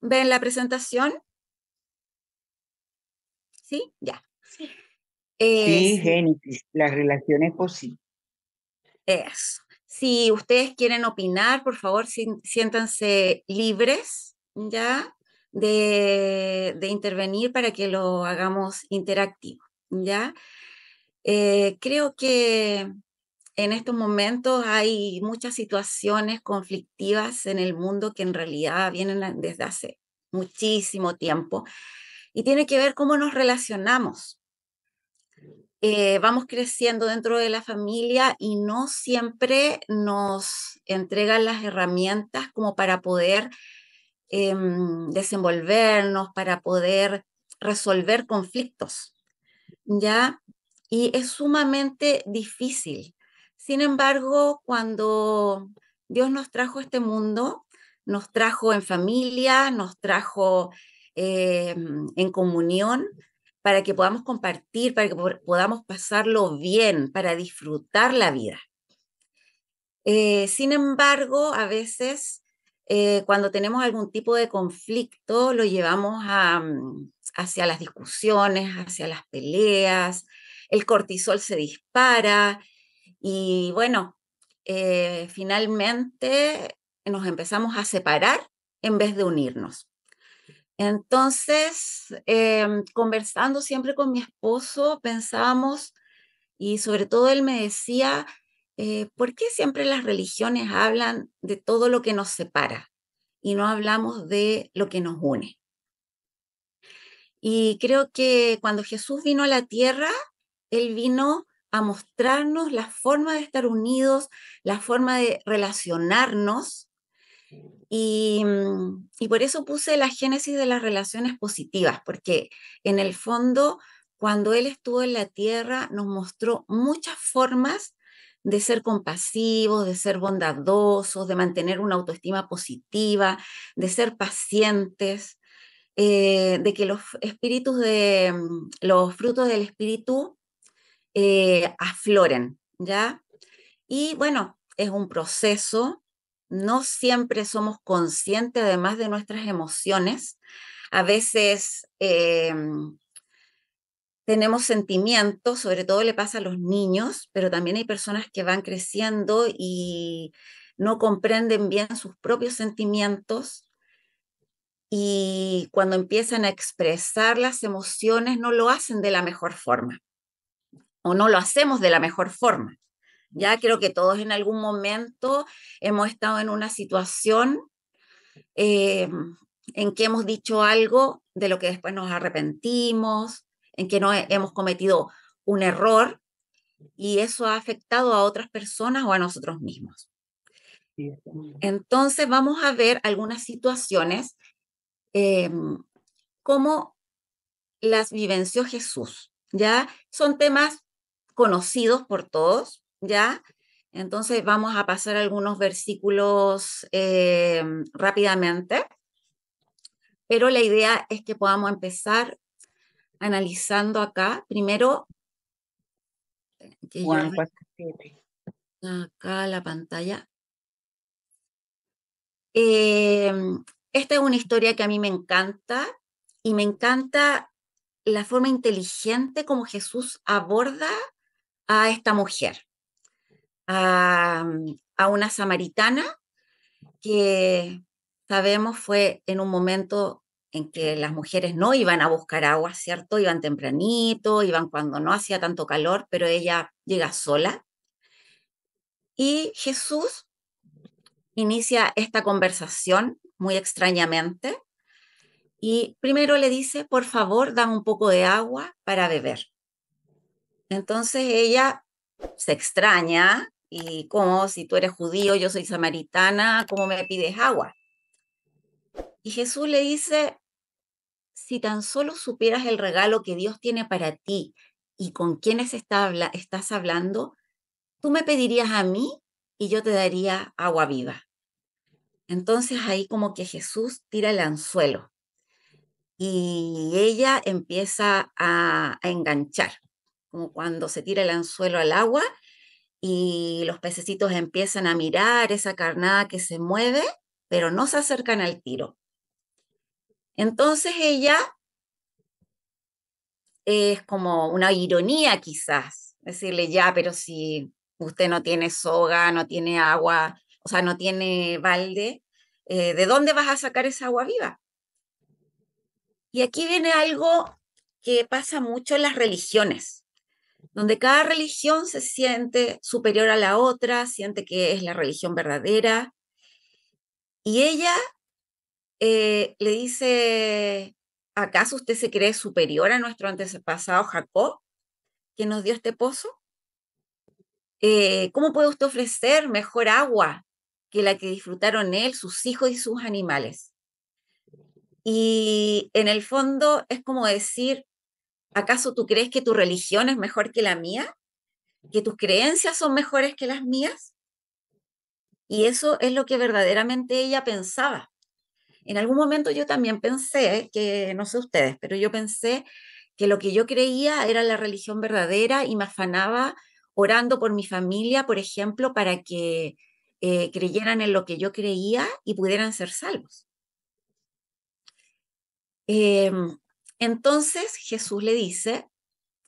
¿Ven la presentación? ¿Sí? Ya. Sí. Sí, Sí, Génesis, las relaciones posibles. eso. Si ustedes quieren opinar, por favor, siéntanse libres, ¿ya? De intervenir para que lo hagamos interactivo, ¿ya? Creo que en estos momentos hay muchas situaciones conflictivas en el mundo que en realidad vienen desde hace muchísimo tiempo y tiene que ver cómo nos relacionamos. Vamos creciendo dentro de la familia y no siempre nos entregan las herramientas como para poder desenvolvernos, para poder resolver conflictos, ¿ya? Y es sumamente difícil. Sin embargo, cuando Dios nos trajo a este mundo, nos trajo en familia, nos trajo en comunión, para que podamos compartir, para que podamos pasarlo bien, para disfrutar la vida. Sin embargo, a veces cuando tenemos algún tipo de conflicto, lo llevamos hacia las discusiones, hacia las peleas, el cortisol se dispara y bueno, finalmente nos empezamos a separar en vez de unirnos. Entonces, conversando siempre con mi esposo, pensábamos, y sobre todo él me decía, ¿por qué siempre las religiones hablan de todo lo que nos separa y no hablamos de lo que nos une? Y creo que cuando Jesús vino a la tierra, Él vino a mostrarnos la forma de estar unidos, la forma de relacionarnos y por eso puse la génesis de las relaciones positivas, porque en el fondo, cuando Él estuvo en la tierra, nos mostró muchas formas de ser compasivos, de ser bondadosos, de mantener una autoestima positiva, de ser pacientes, de que los frutos del espíritu afloren, ¿ya? Y bueno, es un proceso, no siempre somos conscientes además de nuestras emociones, a veces tenemos sentimientos, sobre todo le pasa a los niños, pero también hay personas que van creciendo y no comprenden bien sus propios sentimientos y cuando empiezan a expresar las emociones no lo hacen de la mejor forma o no lo hacemos de la mejor forma. Ya creo que todos en algún momento hemos estado en una situación eh, en que hemos dicho algo de lo que después nos arrepentimos, en que no hemos cometido un error y eso ha afectado a otras personas o a nosotros mismos. Entonces vamos a ver algunas situaciones eh, como las vivenció Jesús, ¿ya? Son temas conocidos por todos, ¿ya? Entonces vamos a pasar algunos versículos rápidamente, pero la idea es que podamos empezar analizando acá, primero, que yo Juan 4:7. acá la pantalla. Eh, Esta es una historia que a mí me encanta y me encanta la forma inteligente como Jesús aborda a esta mujer, a, a una samaritana que sabemos fue en un momento en que las mujeres no iban a buscar agua, ¿cierto? Iban tempranito, iban cuando no hacía tanto calor, pero ella llega sola. Y Jesús inicia esta conversación muy extrañamente y primero le dice, por favor, dame un poco de agua para beber. Entonces ella se extraña y como si tú eres judío, yo soy samaritana, ¿cómo me pides agua? Y Jesús le dice, si tan solo supieras el regalo que Dios tiene para ti y con quiénes estás hablando, tú me pedirías a mí y yo te daría agua viva. Entonces ahí como que Jesús tira el anzuelo y ella empieza a enganchar, como cuando se tira el anzuelo al agua y los pececitos empiezan a mirar esa carnada que se mueve, pero no se acercan al tiro. Entonces ella es como una ironía quizás, decirle ya, pero si usted no tiene soga, no tiene agua, o sea, no tiene balde, ¿de dónde vas a sacar esa agua viva? Y aquí viene algo que pasa mucho en las religiones, donde cada religión se siente superior a la otra, siente que es la religión verdadera, y ella le dice, ¿acaso usted se cree superior a nuestro antepasado Jacob, que nos dio este pozo? ¿Cómo puede usted ofrecer mejor agua que la que disfrutaron él, sus hijos y sus animales? Y en el fondo es como decir, ¿acaso tú crees que tu religión es mejor que la mía? ¿Que tus creencias son mejores que las mías? Y eso es lo que verdaderamente ella pensaba. En algún momento yo también pensé, que no sé ustedes, pero yo pensé que lo que yo creía era la religión verdadera y me afanaba orando por mi familia, por ejemplo, para que creyeran en lo que yo creía y pudieran ser salvos. Em, entonces Jesús le dice,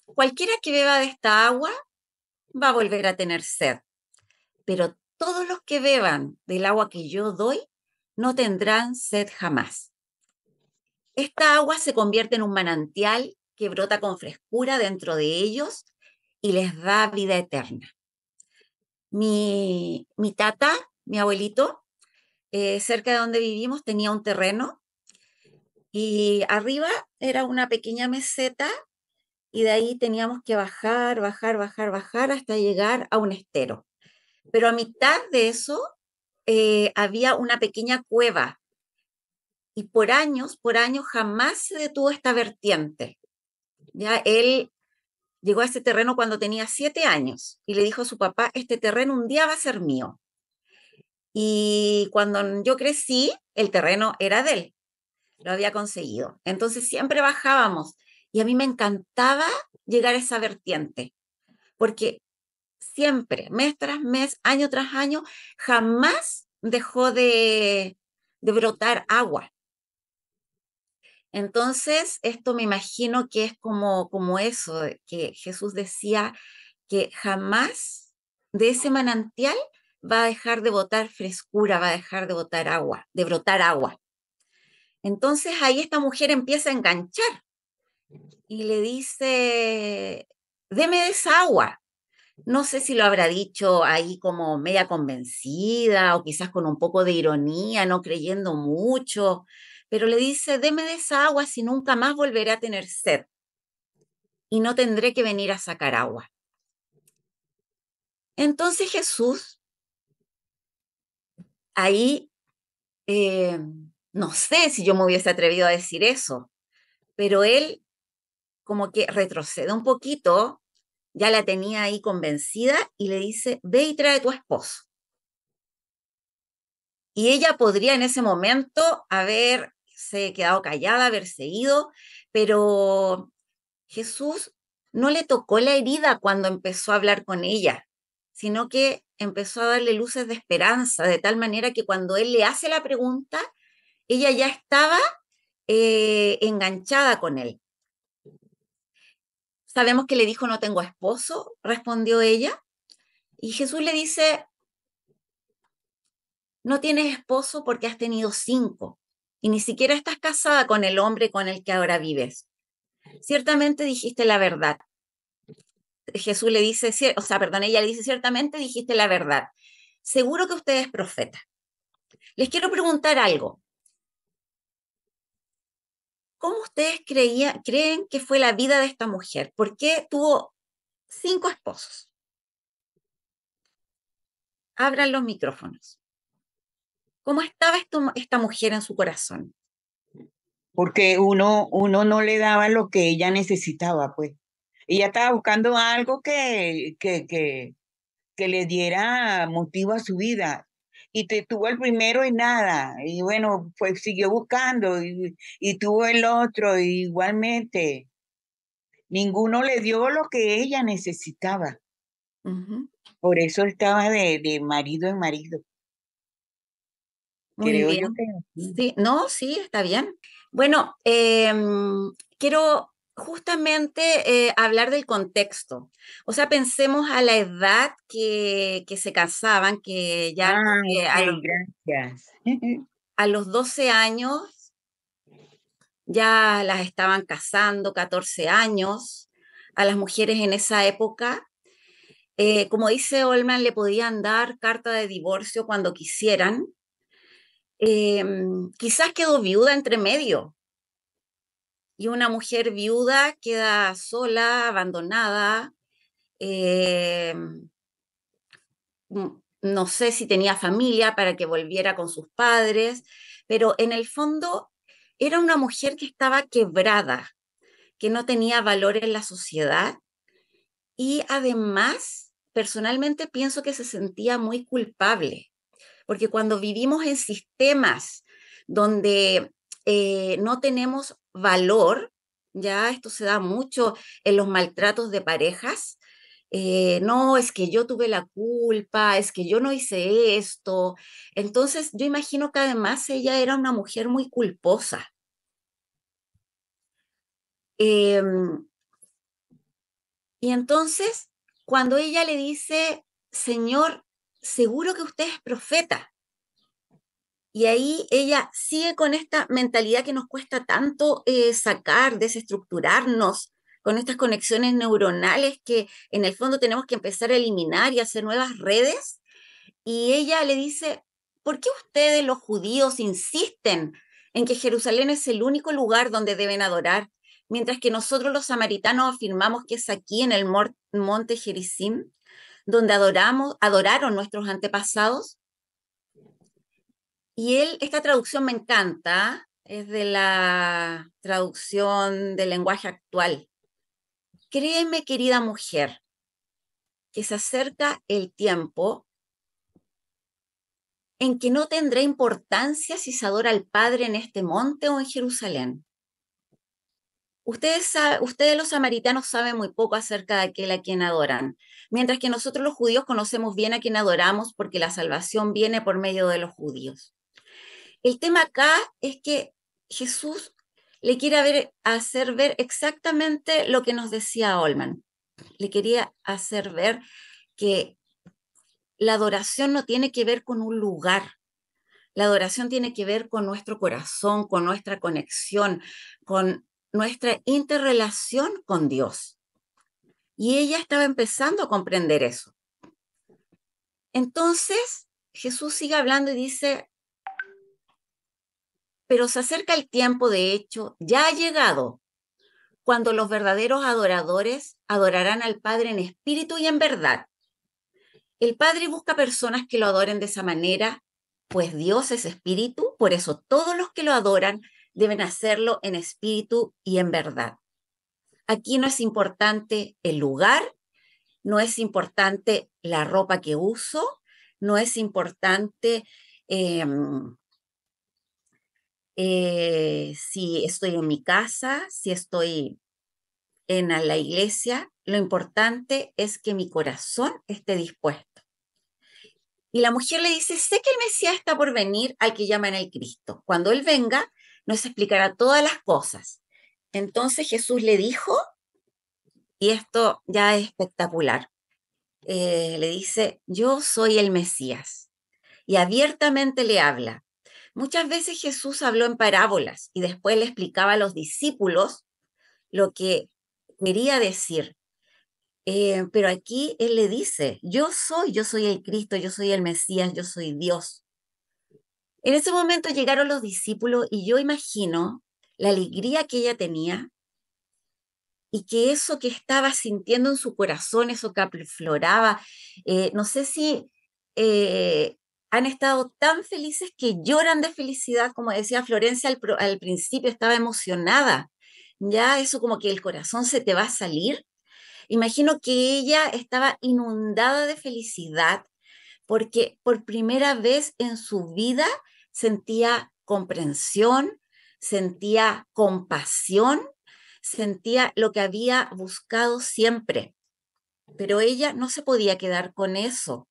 cualquiera que beba de esta agua va a volver a tener sed, pero todos los que beban del agua que yo doy no tendrán sed jamás. Esta agua se convierte en un manantial que brota con frescura dentro de ellos y les da vida eterna. Mi tata, mi abuelito, cerca de donde vivimos tenía un terreno y arriba era una pequeña meseta y de ahí teníamos que bajar, bajar, bajar, bajar hasta llegar a un estero. Pero a mitad de eso había una pequeña cueva y por años jamás se detuvo esta vertiente. Ya él llegó a ese terreno cuando tenía 7 años y le dijo a su papá, este terreno un día va a ser mío. Y cuando yo crecí, el terreno era de él, lo había conseguido. Entonces siempre bajábamos y a mí me encantaba llegar a esa vertiente, porque siempre, mes tras mes, año tras año, jamás dejó de brotar agua. Entonces, esto me imagino que es como eso, que Jesús decía que jamás de ese manantial va a dejar de botar frescura, va a dejar de botar agua, de brotar agua. Entonces ahí esta mujer empieza a enganchar y le dice, deme de esa agua. No sé si lo habrá dicho ahí como media convencida o quizás con un poco de ironía, no creyendo mucho, pero le dice, deme de esa agua si nunca más volveré a tener sed y no tendré que venir a sacar agua. Entonces Jesús ahí, eh, no sé si yo me hubiese atrevido a decir eso, pero él como que retrocede un poquito, ya la tenía ahí convencida y le dice, ve y trae a tu esposo. Y ella podría en ese momento haberse quedado callada, haberse ido, pero Jesús no le tocó la herida cuando empezó a hablar con ella, sino que empezó a darle luces de esperanza, de tal manera que cuando él le hace la pregunta, ella ya estaba enganchada con él. Sabemos que le dijo, no tengo esposo, respondió ella, y Jesús le dice, no tienes esposo porque has tenido 5 y ni siquiera estás casada con el hombre con el que ahora vives. Ciertamente dijiste la verdad. Jesús le dice, o sea, perdón, ella le dice, ciertamente dijiste la verdad. Seguro que usted es profeta. Les quiero preguntar algo. ¿Cómo ustedes creen que fue la vida de esta mujer? ¿Por qué tuvo 5 esposos? Abran los micrófonos. ¿Cómo estaba esta mujer en su corazón? Porque uno no le daba lo que ella necesitaba, pues. Ella estaba buscando algo que le diera motivo a su vida. Y te tuvo el primero y nada. Y bueno, pues siguió buscando y tuvo el otro igualmente. Ninguno le dio lo que ella necesitaba. Uh -huh. Por eso estaba de marido en marido. Muy Creo yo bien. que sí. Sí, no, sí, está bien. Bueno, quiero justamente hablar del contexto. O sea, pensemos a la edad que se casaban, que ya Ah, ok, a gracias. a los 12 años ya las estaban casando, 14 años. A las mujeres en esa época, como dice Olman, le podían dar carta de divorcio cuando quisieran. Quizás quedó viuda entre medio y una mujer viuda queda sola, abandonada. eh, no sé si tenía familia para que volviera con sus padres, pero en el fondo era una mujer que estaba quebrada, que no tenía valor en la sociedad y además, personalmente pienso que se sentía muy culpable, porque cuando vivimos en sistemas donde no tenemos valor, ya esto se da mucho en los maltratos de parejas. No, es que yo tuve la culpa, es que yo no hice esto. Entonces, yo imagino que además ella era una mujer muy culposa. Eh, y entonces, cuando ella le dice, Señor, seguro que usted es profeta. Y ahí ella sigue con esta mentalidad que nos cuesta tanto sacar, desestructurarnos, con estas conexiones neuronales que en el fondo tenemos que empezar a eliminar y hacer nuevas redes. Y ella le dice, ¿por qué ustedes los judíos insisten en que Jerusalén es el único lugar donde deben adorar, mientras que nosotros los samaritanos afirmamos que es aquí en el monte Gerizim, donde adoraron nuestros antepasados? Y esta traducción me encanta, es de la traducción del lenguaje actual. Créeme, querida mujer, que se acerca el tiempo en que no tendrá importancia si se adora al Padre en este monte o en Jerusalén. Ustedes los samaritanos saben muy poco acerca de aquel a quien adoran, mientras que nosotros los judíos conocemos bien a quien adoramos porque la salvación viene por medio de los judíos. El tema acá es que Jesús le quiere hacer ver exactamente lo que nos decía Olman. Le quería hacer ver que la adoración no tiene que ver con un lugar. La adoración tiene que ver con nuestro corazón, con nuestra conexión, con nuestra interrelación con Dios. Y ella estaba empezando a comprender eso. Entonces, Jesús sigue hablando y dice, pero se acerca el tiempo, de hecho, ya ha llegado, cuando los verdaderos adoradores adorarán al Padre en espíritu y en verdad. El Padre busca personas que lo adoren de esa manera, pues Dios es espíritu, por eso todos los que lo adoran deben hacerlo en espíritu y en verdad. Aquí no es importante el lugar, no es importante la ropa que uso, no es importante eh, si estoy en mi casa, si estoy en la iglesia, lo importante es que mi corazón esté dispuesto. Y la mujer le dice, sé que el Mesías está por venir al que llaman el Cristo. Cuando Él venga, nos explicará todas las cosas. Entonces Jesús le dijo, y esto ya es espectacular, le dice, yo soy el Mesías. Y abiertamente le habla. Muchas veces Jesús habló en parábolas y después le explicaba a los discípulos lo que quería decir. Pero aquí él le dice, yo soy el Cristo, yo soy el Mesías, yo soy Dios. En ese momento llegaron los discípulos y yo imagino la alegría que ella tenía y que eso que estaba sintiendo en su corazón, eso que afloraba, no sé si han estado tan felices que lloran de felicidad, como decía Florencia al principio, estaba emocionada, ya eso como que el corazón se te va a salir. Imagino que ella estaba inundada de felicidad porque por primera vez en su vida sentía comprensión, sentía compasión, sentía lo que había buscado siempre, pero ella no se podía quedar con eso.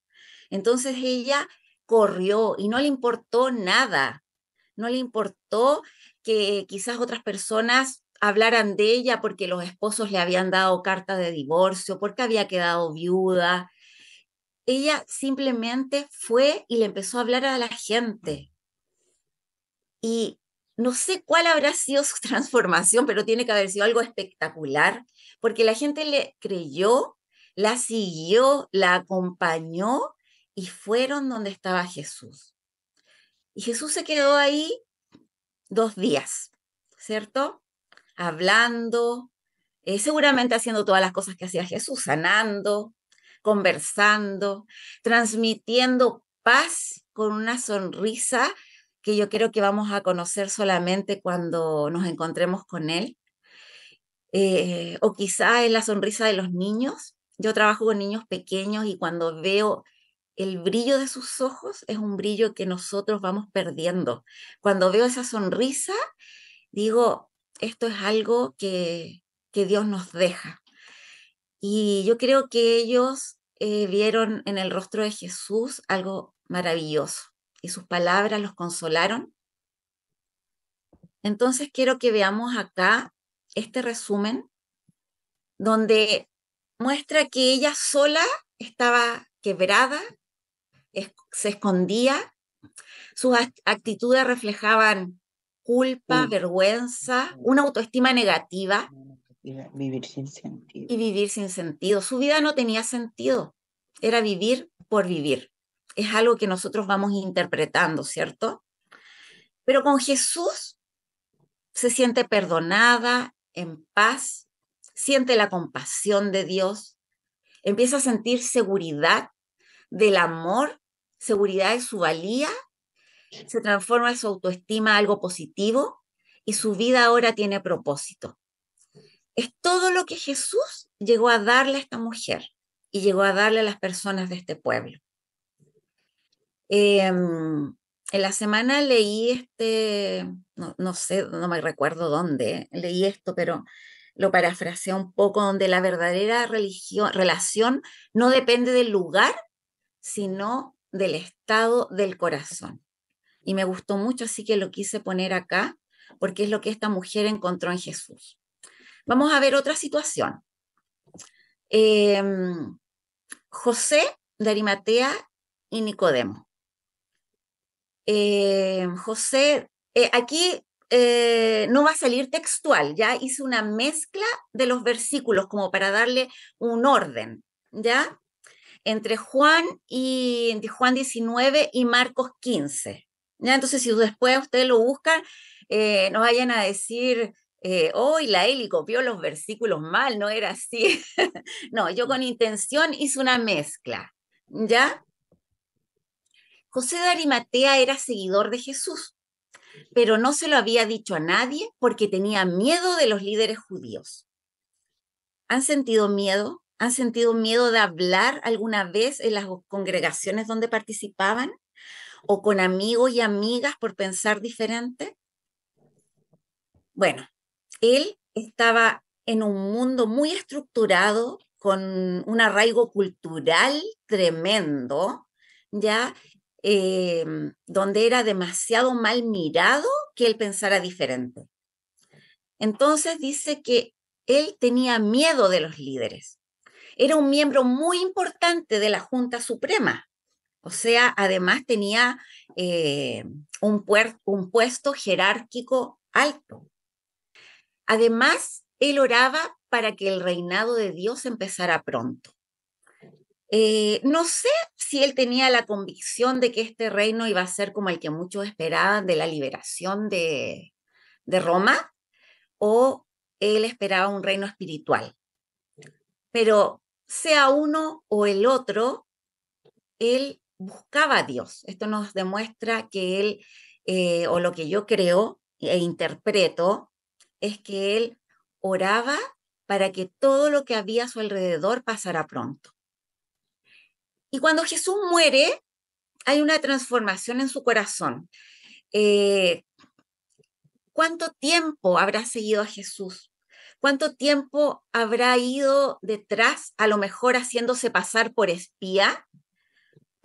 Entonces ella corrió y no le importó nada. No le importó que quizás otras personas hablaran de ella porque los esposos le habían dado carta de divorcio, porque había quedado viuda. Ella simplemente fue y le empezó a hablar a la gente. Y no sé cuál habrá sido su transformación, pero tiene que haber sido algo espectacular, porque la gente le creyó, la siguió, la acompañó y fueron donde estaba Jesús. Y Jesús se quedó ahí 2 días, ¿cierto? Hablando, seguramente haciendo todas las cosas que hacía Jesús, sanando, conversando, transmitiendo paz con una sonrisa que yo creo que vamos a conocer solamente cuando nos encontremos con Él. O quizá es la sonrisa de los niños. Yo trabajo con niños pequeños y cuando veo el brillo de sus ojos es un brillo que nosotros vamos perdiendo. Cuando veo esa sonrisa, digo, esto es algo que Dios nos deja. Y yo creo que ellos vieron en el rostro de Jesús algo maravilloso y sus palabras los consolaron. Entonces quiero que veamos acá este resumen donde muestra que ella sola estaba quebrada, se escondía, sus actitudes reflejaban culpa, vergüenza, una autoestima negativa Vivir sin sentido. y vivir sin sentido. Su vida no tenía sentido, era vivir por vivir. Es algo que nosotros vamos interpretando, ¿cierto? Pero con Jesús se siente perdonada, en paz, siente la compasión de Dios, empieza a sentir seguridad del amor, seguridad de su valía, se transforma su autoestima a algo positivo y su vida ahora tiene propósito. Es todo lo que Jesús llegó a darle a esta mujer y llegó a darle a las personas de este pueblo. En la semana leí no sé, no me recuerdo dónde leí esto, pero lo parafraseé un poco, donde la verdadera relación no depende del lugar, sino del estado del corazón. Y me gustó mucho, así que lo quise poner acá, porque es lo que esta mujer encontró en Jesús. Vamos a ver otra situación. José de Arimatea y Nicodemo. José, aquí no va a salir textual, ya hice una mezcla de los versículos como para darle un orden, ¿ya? Entre entre Juan 19 y Marcos 15. ¿Ya? Entonces, si después ustedes lo buscan, no vayan a decir, hoy la Eli copió los versículos mal, no era así. No, yo con intención hice una mezcla, ¿ya? José de Arimatea era seguidor de Jesús, pero no se lo había dicho a nadie porque tenía miedo de los líderes judíos. ¿Han sentido miedo? ¿Han sentido miedo de hablar alguna vez en las congregaciones donde participaban? ¿O con amigos y amigas por pensar diferente? Bueno, él estaba en un mundo muy estructurado, con un arraigo cultural tremendo, ya donde era demasiado mal mirado que él pensara diferente. Entonces dice que él tenía miedo de los líderes. Era un miembro muy importante de la Junta Suprema. O sea, además tenía un puesto jerárquico alto. Además, él oraba para que el reinado de Dios empezara pronto. No sé si él tenía la convicción de que este reino iba a ser como el que muchos esperaban de la liberación de Roma, o él esperaba un reino espiritual. Pero sea uno o el otro, él buscaba a Dios. Esto nos demuestra que él, o lo que yo creo e interpreto, es que él oraba para que todo lo que había a su alrededor pasara pronto. Y cuando Jesús muere, hay una transformación en su corazón. ¿Cuánto tiempo habrá seguido a Jesús? ¿Cuánto tiempo habrá ido detrás, a lo mejor haciéndose pasar por espía,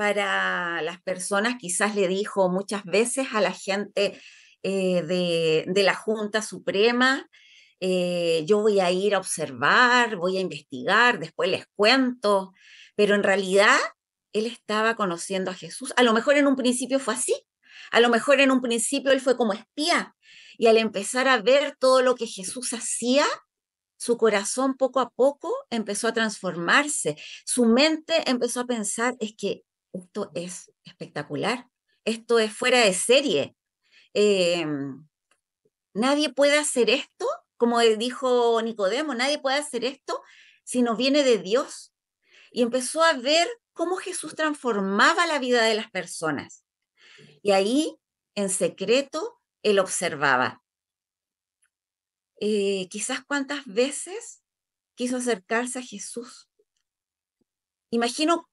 para las personas, quizás le dijo muchas veces a la gente de la Junta Suprema, yo voy a ir a observar, voy a investigar, después les cuento, pero en realidad él estaba conociendo a Jesús. A lo mejor en un principio fue así, a lo mejor en un principio él fue como espía y al empezar a ver todo lo que Jesús hacía, su corazón poco a poco empezó a transformarse, su mente empezó a pensar, es que esto es espectacular, esto es fuera de serie. Eh, Nadie puede hacer esto, como dijo Nicodemo, nadie puede hacer esto si no viene de Dios. Y empezó a ver cómo Jesús transformaba la vida de las personas. Y ahí, en secreto, él observaba. Quizás cuántas veces quiso acercarse a Jesús. Imagino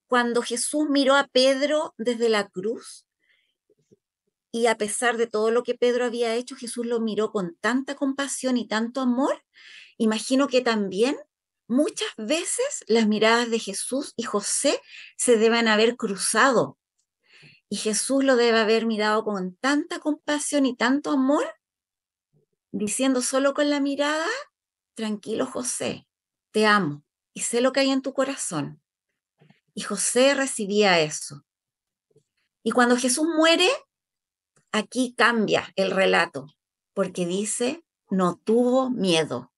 cuando Jesús miró a Pedro desde la cruz y a pesar de todo lo que Pedro había hecho, Jesús lo miró con tanta compasión y tanto amor. Imagino que también muchas veces las miradas de Jesús y José se deben haber cruzado y Jesús lo debe haber mirado con tanta compasión y tanto amor, diciendo solo con la mirada, tranquilo José, te amo y sé lo que hay en tu corazón. Y José recibía eso. Y cuando Jesús muere, aquí cambia el relato, porque dice, no tuvo miedo.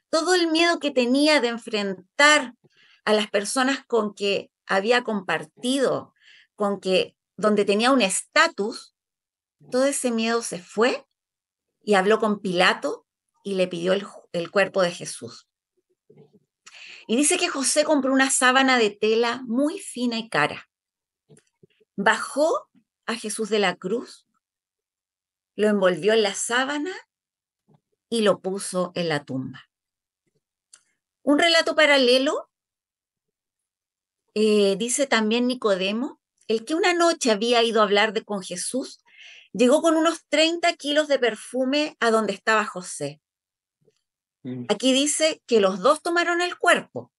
Todo el miedo que tenía de enfrentar a las personas con que había compartido, donde tenía un estatus, todo ese miedo se fue y habló con Pilato y le pidió el cuerpo de Jesús. Y dice que José compró una sábana de tela muy fina y cara. Bajó a Jesús de la cruz, lo envolvió en la sábana y lo puso en la tumba. Un relato paralelo, dice también Nicodemo, el que una noche había ido a hablar con Jesús, llegó con unos 30 kilos de perfume a donde estaba José. Aquí dice que los dos tomaron el cuerpo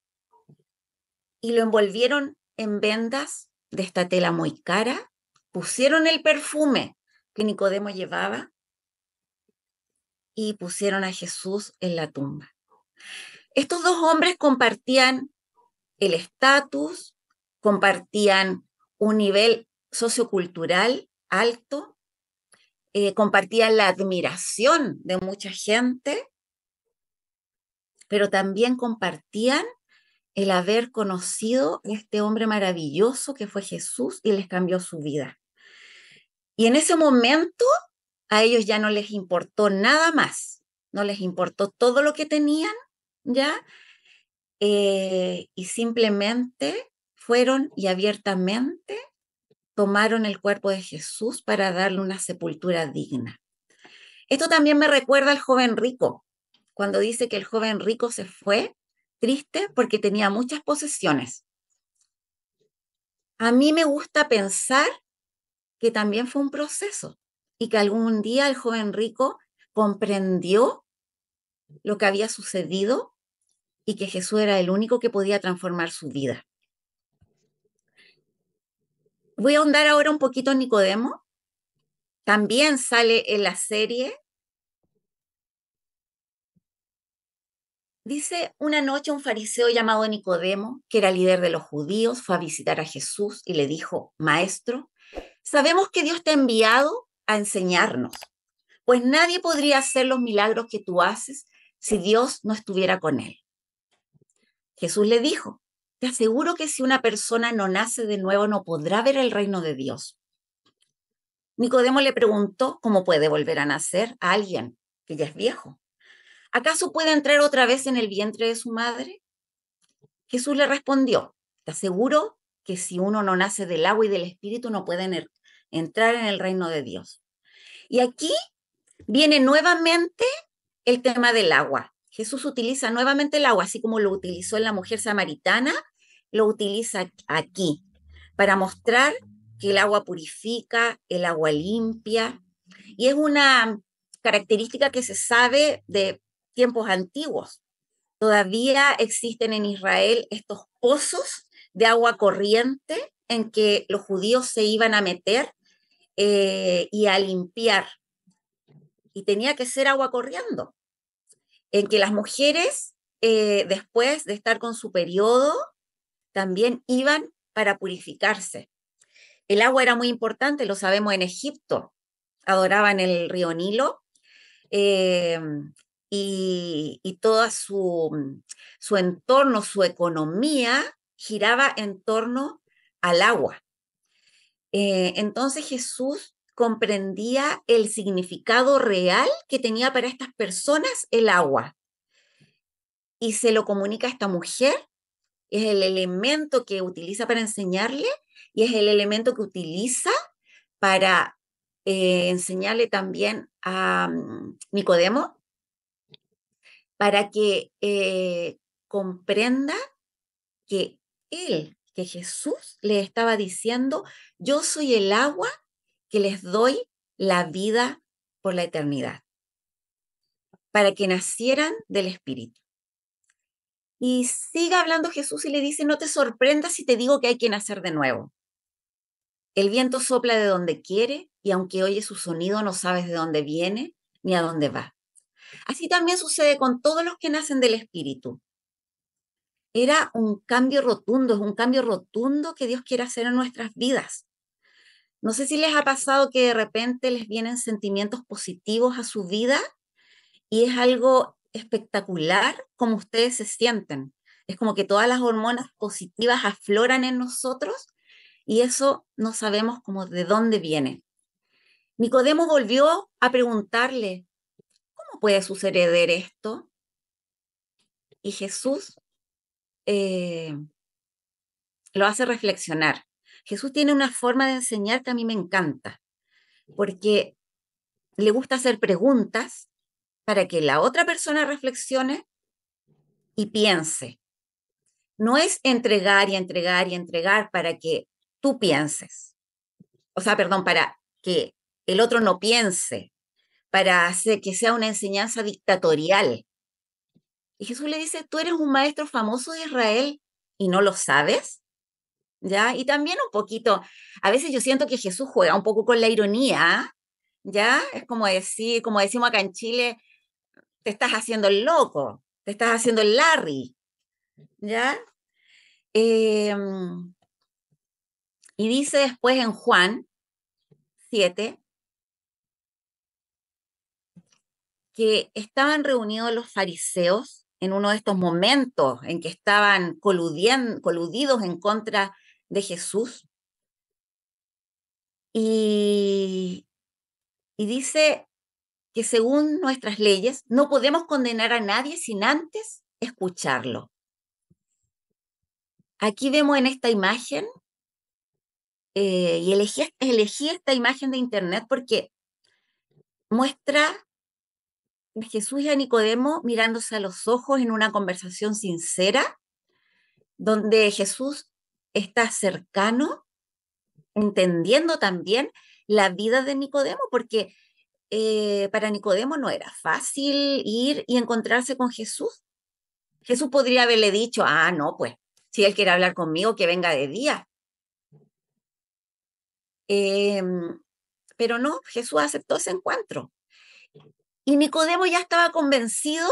y lo envolvieron en vendas de esta tela muy cara, pusieron el perfume que Nicodemo llevaba y pusieron a Jesús en la tumba. Estos dos hombres compartían el estatus, compartían un nivel sociocultural alto, compartían la admiración de mucha gente, pero también compartían el haber conocido a este hombre maravilloso que fue Jesús y les cambió su vida. Y en ese momento a ellos ya no les importó nada más, no les importó todo lo que tenían, ¿ya? Y simplemente fueron y abiertamente tomaron el cuerpo de Jesús para darle una sepultura digna. Esto también me recuerda al joven rico, cuando dice que el joven rico se fue triste porque tenía muchas posesiones. A mí me gusta pensar que también fue un proceso y que algún día el joven rico comprendió lo que había sucedido y que Jesús era el único que podía transformar su vida. Voy a ahondar ahora un poquito en Nicodemo. También sale en la serie. Dice, una noche un fariseo llamado Nicodemo, que era líder de los judíos, fue a visitar a Jesús y le dijo, Maestro, sabemos que Dios te ha enviado a enseñarnos, pues nadie podría hacer los milagros que tú haces si Dios no estuviera con él. Jesús le dijo, te aseguro que si una persona no nace de nuevo no podrá ver el reino de Dios. Nicodemo le preguntó cómo puede volver a nacer a alguien que ya es viejo. ¿Acaso puede entrar otra vez en el vientre de su madre? Jesús le respondió, te aseguro que si uno no nace del agua y del espíritu no puede entrar en el reino de Dios. Y aquí viene nuevamente el tema del agua. Jesús utiliza nuevamente el agua, así como lo utilizó en la mujer samaritana, lo utiliza aquí para mostrar que el agua purifica, el agua limpia, y es una característica que se sabe de tiempos antiguos. Todavía existen en Israel estos pozos de agua corriente en que los judíos se iban a meter y a limpiar, y tenía que ser agua corriendo, en que las mujeres, después de estar con su periodo, también iban para purificarse. El agua era muy importante, lo sabemos en Egipto, adoraban el río Nilo, eh, y todo su entorno, su economía giraba en torno al agua. Entonces Jesús comprendía el significado real que tenía para estas personas el agua y se lo comunica a esta mujer. Es el elemento que utiliza para enseñarle y es el elemento que utiliza para enseñarle también a Nicodemo, para que comprenda que que Jesús le estaba diciendo: yo soy el agua que les doy la vida por la eternidad, para que nacieran del Espíritu. Y sigue hablando Jesús y le dice: no te sorprendas si te digo que hay que nacer de nuevo. El viento sopla de donde quiere y aunque oyes su sonido no sabes de dónde viene ni a dónde va. Así también sucede con todos los que nacen del Espíritu. Era un cambio rotundo, es un cambio rotundo que Dios quiere hacer en nuestras vidas. No sé si les ha pasado que de repente les vienen sentimientos positivos a su vida y es algo espectacular como ustedes se sienten. Es como que todas las hormonas positivas afloran en nosotros y eso no sabemos como de dónde viene. Nicodemo volvió a preguntarle: ¿cómo puede suceder esto? Y Jesús eh, lo hace reflexionar. Jesús tiene una forma de enseñar que a mí me encanta, porque le gusta hacer preguntas para que la otra persona reflexione y piense. No es entregar y entregar y entregar para que tú pienses. O sea, perdón, para que el otro no piense, para hacer que sea una enseñanza dictatorial. Y Jesús le dice: tú eres un maestro famoso de Israel y no lo sabes, ¿ya? Y también un poquito, a veces yo siento que Jesús juega un poco con la ironía, ¿ya? Es como decir, como decimos acá en Chile: te estás haciendo el loco, te estás haciendo el Larry, ¿ya? Eh, y dice después en Juan 7 que estaban reunidos los fariseos en uno de estos momentos en que estaban coludidos en contra de Jesús. Y, y dice que según nuestras leyes no podemos condenar a nadie sin antes escucharlo. Aquí vemos en esta imagen, y elegí esta imagen de internet porque muestra a Jesús y a Nicodemo mirándose a los ojos en una conversación sincera, donde Jesús está cercano, entendiendo también la vida de Nicodemo, porque para Nicodemo no era fácil ir y encontrarse con Jesús. Jesús podría haberle dicho: ah, no, pues, si él quiere hablar conmigo, que venga de día. Eh, pero no, Jesús aceptó ese encuentro. Y Nicodemo ya estaba convencido,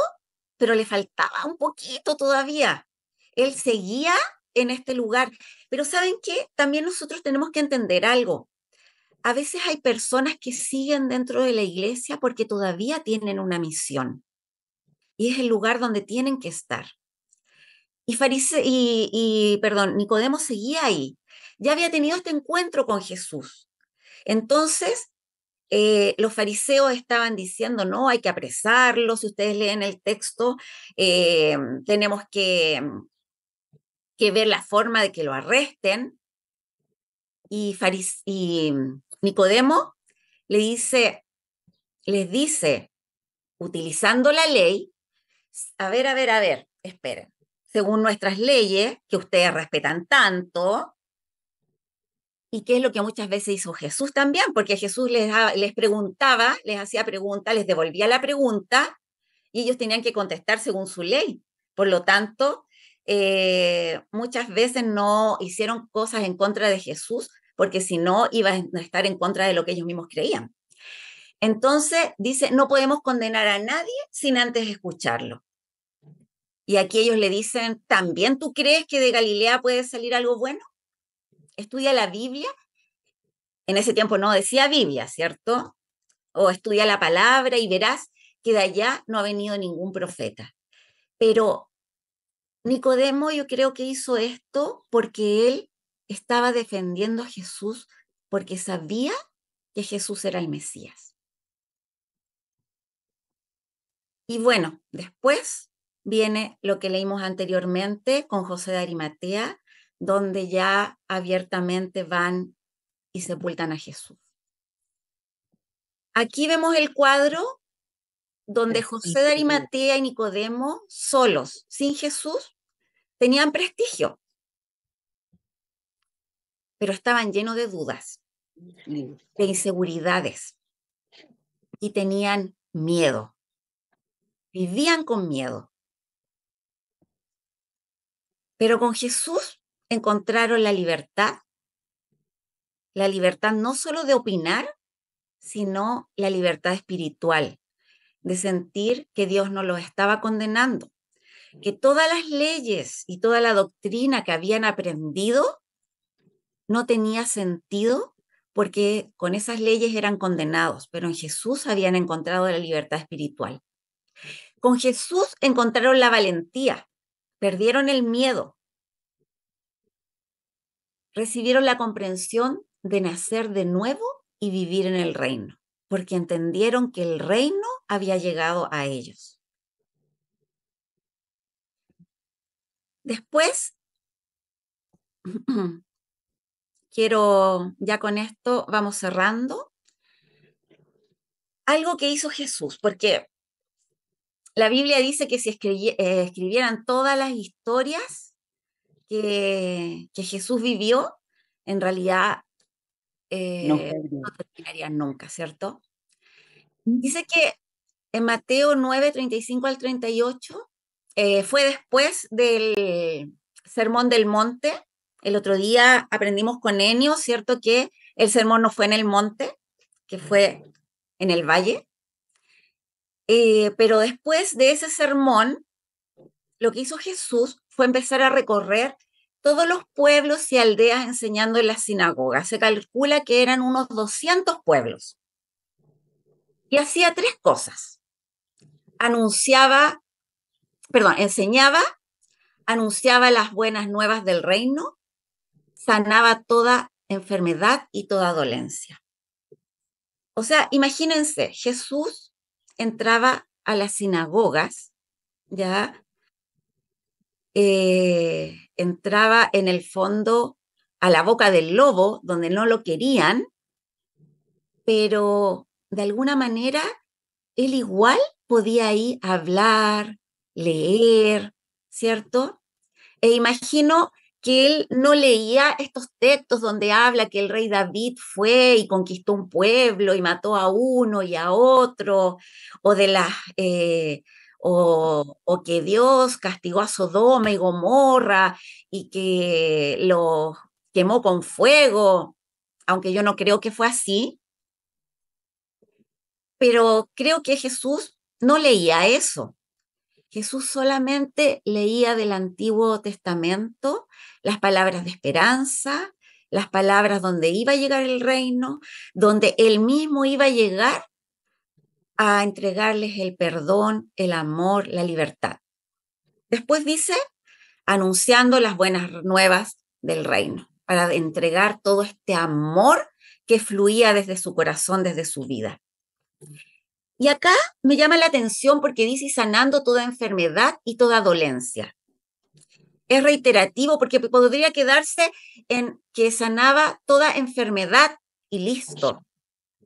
pero le faltaba un poquito todavía. Él seguía en este lugar. Pero ¿saben qué? También nosotros tenemos que entender algo. A veces hay personas que siguen dentro de la iglesia porque todavía tienen una misión. Y es el lugar donde tienen que estar. Perdón, Nicodemo seguía ahí. Ya había tenido este encuentro con Jesús. Entonces, los fariseos estaban diciendo: no, hay que apresarlo. Si ustedes leen el texto, tenemos que ver la forma de que lo arresten. Y Nicodemo les dice, utilizando la ley: a ver, esperen. Según nuestras leyes, que ustedes respetan tanto, y qué es lo que muchas veces hizo Jesús también, porque Jesús les preguntaba, les hacía preguntas, les devolvía la pregunta, y ellos tenían que contestar según su ley. Por lo tanto, muchas veces no hicieron cosas en contra de Jesús, porque si no iban a estar en contra de lo que ellos mismos creían. Entonces dice, no podemos condenar a nadie sin antes escucharlo. Y aquí ellos le dicen, ¿también tú crees que de Galilea puede salir algo bueno? Estudia la Biblia. En ese tiempo no decía Biblia, ¿cierto? O estudia la palabra y verás que de allá no ha venido ningún profeta. Pero Nicodemo yo creo que hizo esto porque él estaba defendiendo a Jesús porque sabía que Jesús era el Mesías. Y bueno, después viene lo que leímos anteriormente con José de Arimatea, donde ya abiertamente van y sepultan a Jesús. Aquí vemos el cuadro donde José de Arimatea y Nicodemo, solos, sin Jesús, tenían prestigio, pero estaban llenos de dudas, de inseguridades y tenían miedo, vivían con miedo. Pero con Jesús encontraron la libertad no solo de opinar, sino la libertad espiritual, de sentir que Dios no los estaba condenando, que todas las leyes y toda la doctrina que habían aprendido no tenía sentido porque con esas leyes eran condenados, pero en Jesús habían encontrado la libertad espiritual. Con Jesús encontraron la valentía, perdieron el miedo, recibieron la comprensión de nacer de nuevo y vivir en el reino, porque entendieron que el reino había llegado a ellos. Después, quiero, ya con esto vamos cerrando, algo que hizo Jesús, porque la Biblia dice que si escribieran todas las historias que Jesús vivió, en realidad no terminarían nunca, ¿cierto? Dice que en Mateo 9, 35 al 38, fue después del Sermón del Monte. El otro día aprendimos con Enio, ¿cierto? Que el sermón no fue en el monte, que fue en el valle. Pero después de ese sermón, lo que hizo Jesús fue empezar a recorrer todos los pueblos y aldeas enseñando en las sinagogas. Se calcula que eran unos 200 pueblos. Y hacía tres cosas. Enseñaba, anunciaba las buenas nuevas del reino, sanaba toda enfermedad y toda dolencia. O sea, imagínense, Jesús entraba a las sinagogas, ya entraba en el fondo a la boca del lobo, donde no lo querían, pero de alguna manera él igual podía ahí hablar, leer, ¿cierto? E imagino que él no leía estos textos donde habla que el rey David fue y conquistó un pueblo y mató a uno y a otro, o de las o que Dios castigó a Sodoma y Gomorra y que los quemó con fuego, aunque yo no creo que fue así, pero creo que Jesús no leía eso. Jesús solamente leía del Antiguo Testamento las palabras de esperanza, las palabras donde iba a llegar el reino, donde él mismo iba a llegar a entregarles el perdón, el amor, la libertad. Después dice, anunciando las buenas nuevas del reino, para entregar todo este amor que fluía desde su corazón, desde su vida. Y acá me llama la atención porque dice sanando toda enfermedad y toda dolencia. Es reiterativo porque podría quedarse en que sanaba toda enfermedad y listo.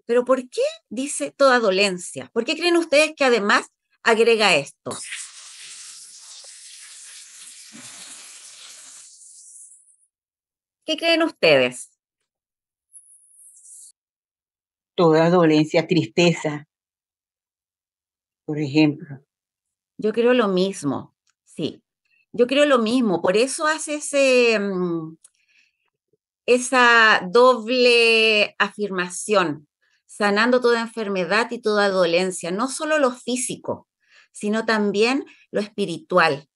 Pero ¿por qué dice toda dolencia? ¿Por qué creen ustedes que además agrega esto? ¿Qué creen ustedes? Toda dolencia, tristeza, por ejemplo. Yo creo lo mismo, sí. Yo creo lo mismo, por eso hace esa doble afirmación, sanando toda enfermedad y toda dolencia, no solo lo físico, sino también lo espiritual,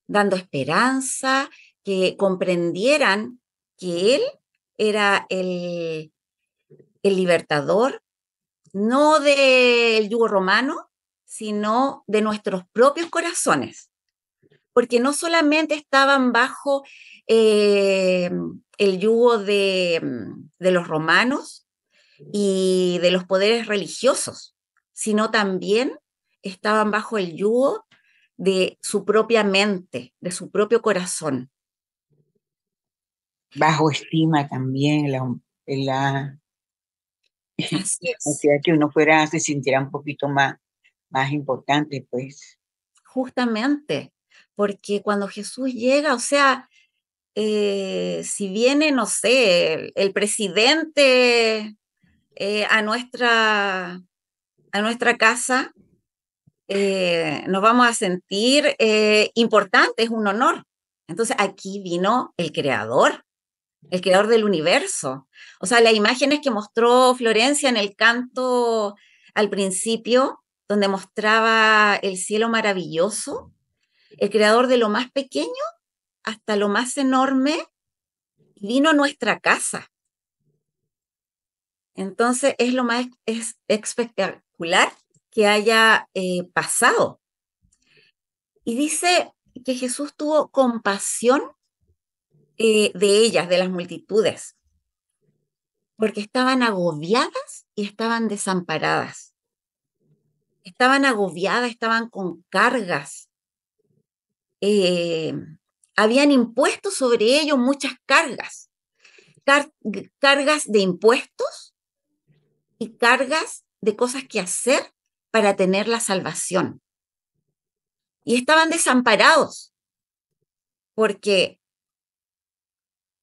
dando esperanza, que comprendieran que Él era el libertador, no del yugo romano, sino de nuestros propios corazones, porque no solamente estaban bajo eh, el yugo de los romanos y de los poderes religiosos, sino también estaban bajo el yugo de su propia mente, de su propio corazón. Bajo estima también, la, Así o es. sea, que uno se sintiera un poquito más importante, pues. Justamente, porque cuando Jesús llega, o sea, si viene, no sé, el presidente a nuestra casa, nos vamos a sentir importantes, es un honor. Entonces aquí vino el creador del universo. O sea, las imágenes que mostró Florencia en el canto al principio, donde mostraba el cielo maravilloso, el creador de lo más pequeño hasta lo más enorme, vino a nuestra casa. Entonces es lo más espectacular que haya pasado. Y dice que Jesús tuvo compasión de ellas, de las multitudes, porque estaban agobiadas y estaban desamparadas. Estaban agobiadas, estaban con cargas. Eh, Habían impuesto sobre ellos muchas cargas, car cargas de impuestos y cargas de cosas que hacer para tener la salvación. Y estaban desamparados porque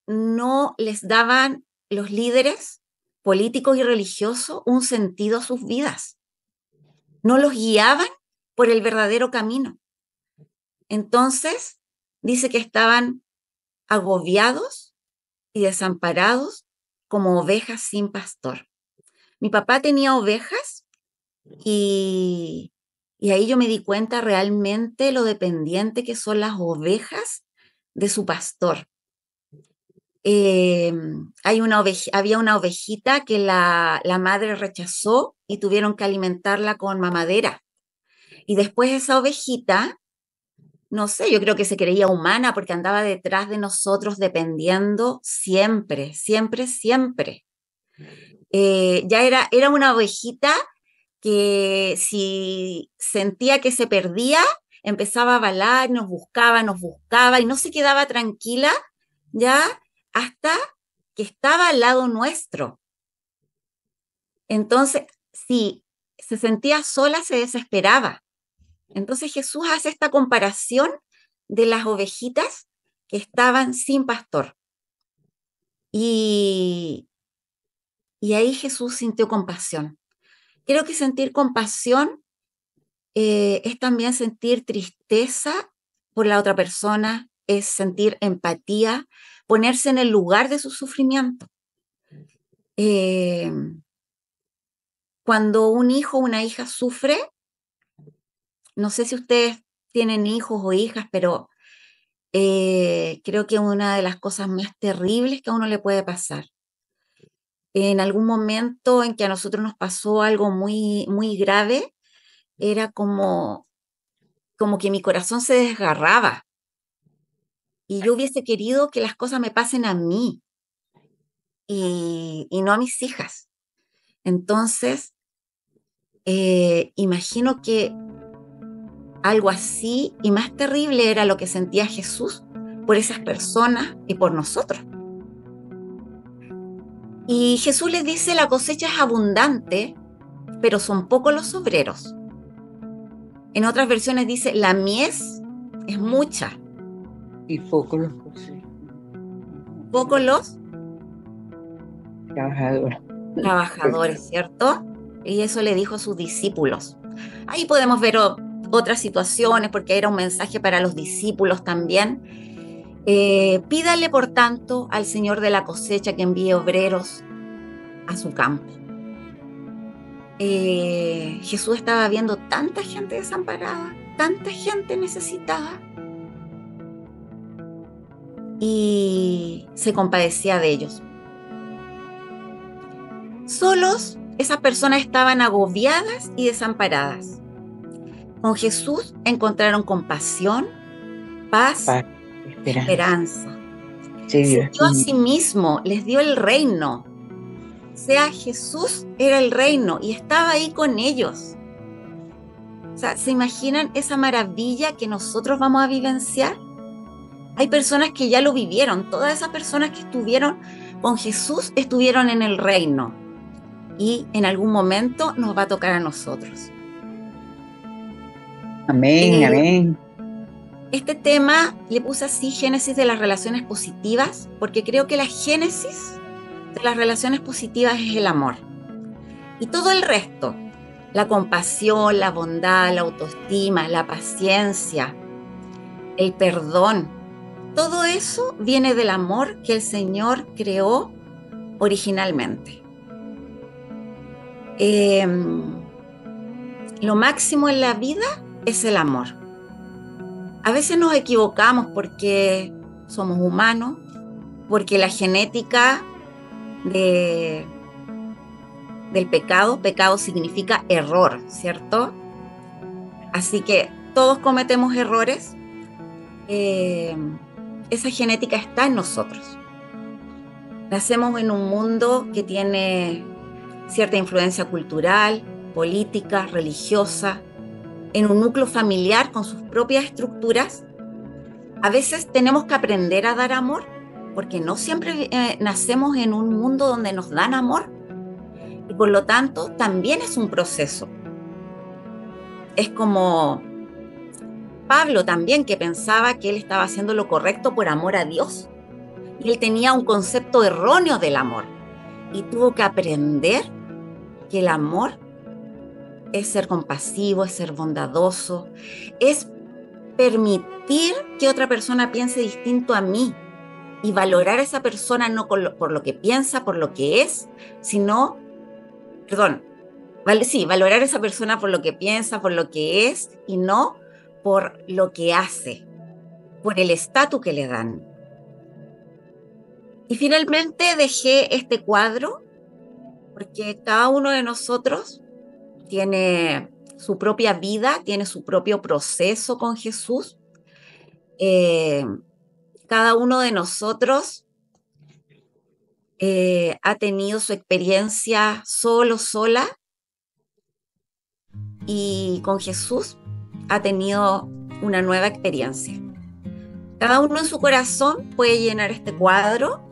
no les daban los líderes políticos y religiosos un sentido a sus vidas. No los guiaban por el verdadero camino. Entonces, dice que estaban agobiados y desamparados como ovejas sin pastor. Mi papá tenía ovejas y, y ahí yo me di cuenta realmente lo dependiente que son las ovejas de su pastor. Eh, había una ovejita que la madre rechazó y tuvieron que alimentarla con mamadera. Y después esa ovejita, no sé, yo creo que se creía humana porque andaba detrás de nosotros dependiendo siempre, siempre, siempre. Era una ovejita que si sentía que se perdía, empezaba a balar, nos buscaba y no se quedaba tranquila ya hasta que estaba al lado nuestro. Entonces, si se sentía sola, se desesperaba. Entonces Jesús hace esta comparación de las ovejitas que estaban sin pastor. Y, y ahí Jesús sintió compasión. Creo que sentir compasión es también sentir tristeza por la otra persona, es sentir empatía, ponerse en el lugar de su sufrimiento. Eh, Cuando un hijo o una hija sufre, no sé si ustedes tienen hijos o hijas, pero creo que una de las cosas más terribles que a uno le puede pasar. En algún momento en que a nosotros nos pasó algo muy, muy grave, era como que mi corazón se desgarraba y yo hubiese querido que las cosas me pasen a mí y no a mis hijas. Entonces, imagino que algo así y más terrible era lo que sentía Jesús por esas personas y por nosotros. Y Jesús les dice, la cosecha es abundante, pero son pocos los obreros. En otras versiones dice, la mies es mucha, Y poco los posee. pocos los Trabajador. trabajadores, ¿cierto? Y eso le dijo a sus discípulos. Ahí podemos ver otras situaciones, porque era un mensaje para los discípulos también. Pídale, por tanto, al Señor de la cosecha que envíe obreros a su campo. Jesús estaba viendo tanta gente desamparada, tanta gente necesitada, y se compadecía de ellos. Solos, esas personas estaban agobiadas y desamparadas. Con Jesús encontraron compasión, paz, esperanza. Sí, Se dio a sí mismo, les dio el reino. O sea, Jesús era el reino y estaba ahí con ellos. O sea, ¿se imaginan esa maravilla que nosotros vamos a vivenciar? Hay personas que ya lo vivieron. Todas esas personas que estuvieron con Jesús estuvieron en el reino. Y en algún momento nos va a tocar a nosotros. Amén, amén. Este tema le puse así, Génesis de las relaciones positivas, porque creo que la génesis de las relaciones positivas es el amor. Y todo el resto, la compasión, la bondad, la autoestima, la paciencia, el perdón, todo eso viene del amor que el Señor creó originalmente. Lo máximo en la vida es el amor. A veces nos equivocamos porque somos humanos, porque la genética del pecado significa error, ¿cierto? Así que todos cometemos errores. Esa genética está en nosotros. Nacemos en un mundo que tiene cierta influencia cultural, política, religiosa, en un núcleo familiar con sus propias estructuras. A veces tenemos que aprender a dar amor, porque no siempre nacemos en un mundo donde nos dan amor, y por lo tanto también es un proceso. Es como Pablo también, que pensaba que él estaba haciendo lo correcto por amor a Dios, y él tenía un concepto erróneo del amor, y tuvo que aprender que el amor es ser compasivo, es ser bondadoso, es permitir que otra persona piense distinto a mí y valorar a esa persona no por lo que piensa, por lo que es, sino, valorar a esa persona por lo que piensa, por lo que es, y no por lo que hace, por el estatus que le dan. Y finalmente dejé este cuadro porque cada uno de nosotros tiene su propia vida, tiene su propio proceso con Jesús. Cada uno de nosotros ha tenido su experiencia solo, sola, y con Jesús ha tenido una nueva experiencia. Cada uno en su corazón puede llenar este cuadro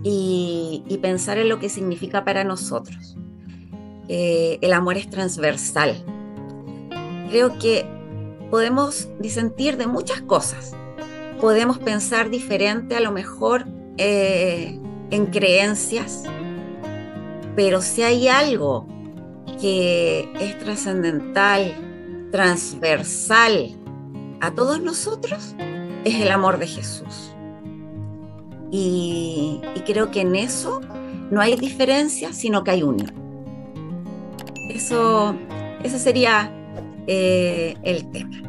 y pensar en lo que significa para nosotros. El amor es transversal. Creo que podemos disentir de muchas cosas. Podemos pensar diferente, a lo mejor en creencias, pero si hay algo que es trascendental, transversal a todos nosotros, es el amor de Jesús. Y creo que en eso no hay diferencia, sino que hay unión. Eso sería el tema.